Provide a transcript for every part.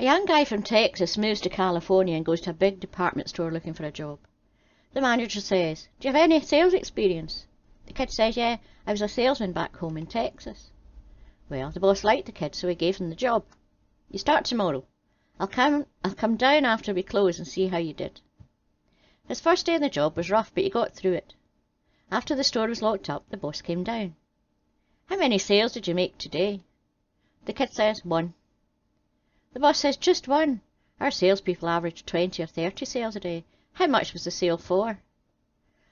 A young guy from Texas moves to California and goes to a big department store looking for a job. The manager says, "Do you have any sales experience?" The kid says, "Yeah, I was a salesman back home in Texas." Well, the boss liked the kid, so he gave him the job. "You start tomorrow. I'll come down after we close and see how you did." His first day on the job was rough, but he got through it. After the store was locked up, the boss came down. "How many sales did you make today?" The kid says, "One." The boss says, "Just one? Our salespeople average 20 or 30 sales a day. How much was the sale for?"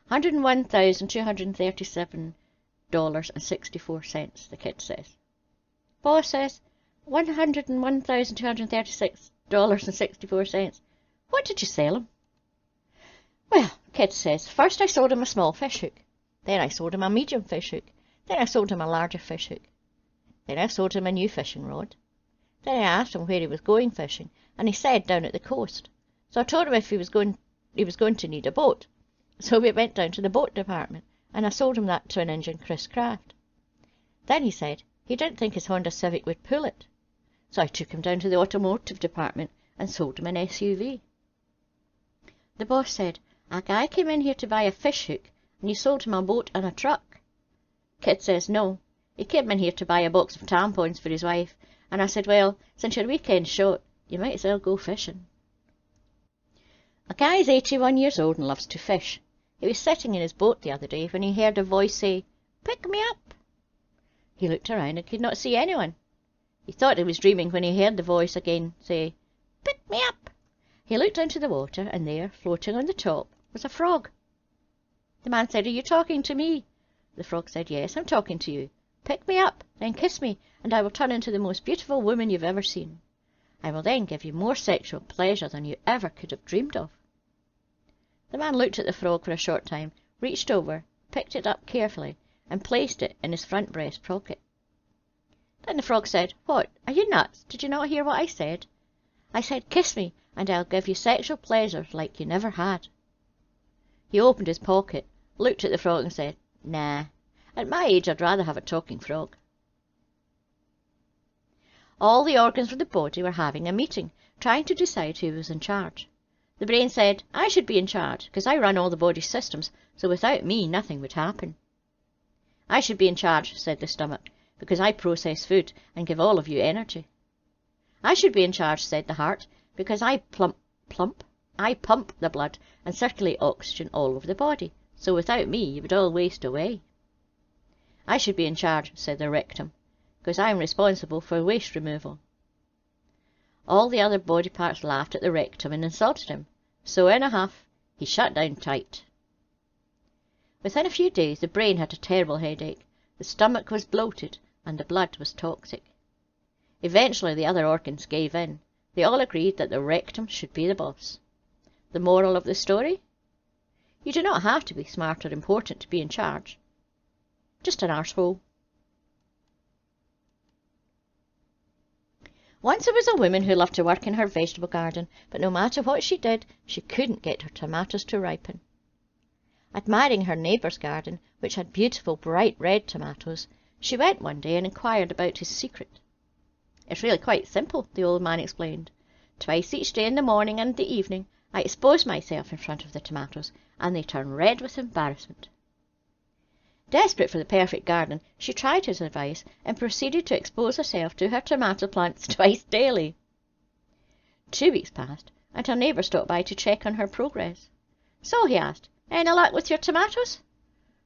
$101,237.64, the kid says. Boss says, $101,236.64. What did you sell him? Well, kid says, "First I sold him a small fish hook. Then I sold him a medium fish hook. Then I sold him a larger fish hook. Then I sold him a new fishing rod. Then I asked him where he was going fishing, and he said down at the coast. So I told him if he was going to need a boat. So we went down to the boat department, and I sold him that twin-engine Chris Craft. Then he said he didn't think his Honda Civic would pull it. So I took him down to the automotive department and sold him an SUV. The boss said, "A guy came in here to buy a fish hook, and you sold him a boat and a truck." Kid says, "No, he came in here to buy a box of tampons for his wife, and I said, well, since your weekend's short, you might as well go fishing." A guy's 81 years old and loves to fish. He was sitting in his boat the other day when he heard a voice say, "Pick me up." He looked around and could not see anyone. He thought he was dreaming when he heard the voice again say, "Pick me up." He looked down to the water, and there, floating on the top, was a frog. The man said, "Are you talking to me?" The frog said, "Yes, I'm talking to you. Pick me up, then kiss me, and I will turn into the most beautiful woman you've ever seen. I will then give you more sexual pleasure than you ever could have dreamed of." The man looked at the frog for a short time, reached over, picked it up carefully, and placed it in his front breast pocket. Then the frog said, "What, are you nuts? Did you not hear what I said? I said kiss me, and I'll give you sexual pleasure like you never had." He opened his pocket, looked at the frog and said, "Nah, at my age I'd rather have a talking frog." All the organs of the body were having a meeting, trying to decide who was in charge. The brain said, "I should be in charge, because I run all the body's systems, so without me nothing would happen." "I should be in charge," said the stomach, "because I process food and give all of you energy." "I should be in charge," said the heart, "because I pump the blood and circulate oxygen all over the body, so without me you would all waste away." "I should be in charge," said the rectum, "because I am responsible for waste removal." All the other body parts laughed at the rectum and insulted him, so in a huff he shut down tight. Within a few days the brain had a terrible headache, the stomach was bloated, and the blood was toxic. Eventually the other organs gave in. They all agreed that the rectum should be the boss. The moral of the story? You do not have to be smart or important to be in charge. Just an arsehole. Once there was a woman who loved to work in her vegetable garden, but no matter what she did, she couldn't get her tomatoes to ripen. Admiring her neighbour's garden, which had beautiful bright red tomatoes, she went one day and inquired about his secret. "It's really quite simple," the old man explained. "Twice each day in the morning and the evening I expose myself in front of the tomatoes, and they turn red with embarrassment." Desperate for the perfect garden, she tried his advice and proceeded to expose herself to her tomato plants twice daily. 2 weeks passed, and her neighbour stopped by to check on her progress. "So," he asked, "any luck with your tomatoes?"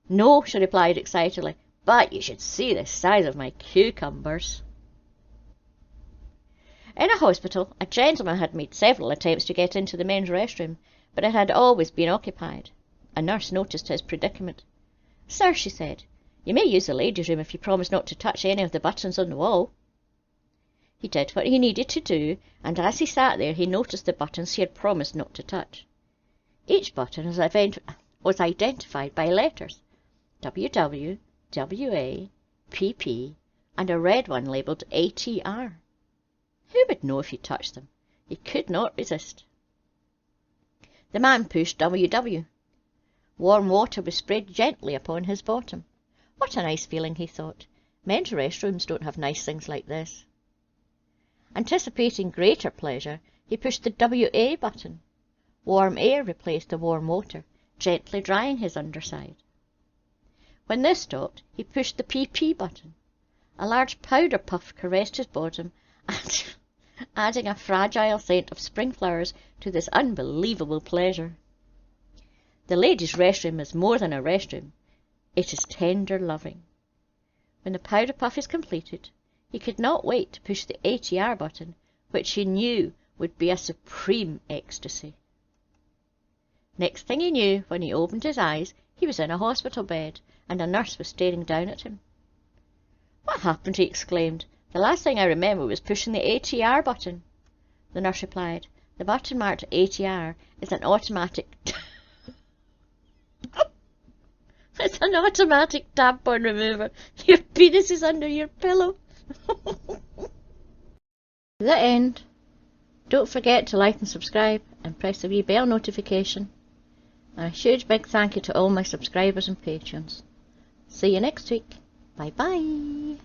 "No," she replied excitedly, "but you should see the size of my cucumbers." In a hospital, a gentleman had made several attempts to get into the men's restroom, but it had always been occupied. A nurse noticed his predicament. "Sir," she said, "you may use the ladies' room if you promise not to touch any of the buttons on the wall." He did what he needed to do, and as he sat there he noticed the buttons he had promised not to touch. Each button was identified by letters, WW, WA, PP, and a red one labelled ATR. Who would know if he touched them? He could not resist. The man pushed WW. Warm water was sprayed gently upon his bottom. What a nice feeling, he thought. Men's restrooms don't have nice things like this. Anticipating greater pleasure, he pushed the WA button. Warm air replaced the warm water, gently drying his underside. When this stopped, he pushed the PP button. A large powder puff caressed his bottom, adding a fragile scent of spring flowers to this unbelievable pleasure. The ladies' restroom is more than a restroom. It is tender loving. When the powder puff is completed, he could not wait to push the ATR button, which he knew would be a supreme ecstasy. Next thing he knew, when he opened his eyes, he was in a hospital bed, and a nurse was staring down at him. "What happened?" he exclaimed. "The last thing I remember was pushing the ATR button." The nurse replied, "The button marked ATR is an automatic it's an automatic tampon remover. Your penis is under your pillow." The end. Don't forget to like and subscribe and press the wee bell notification. And a huge big thank you to all my subscribers and patrons. See you next week. Bye bye.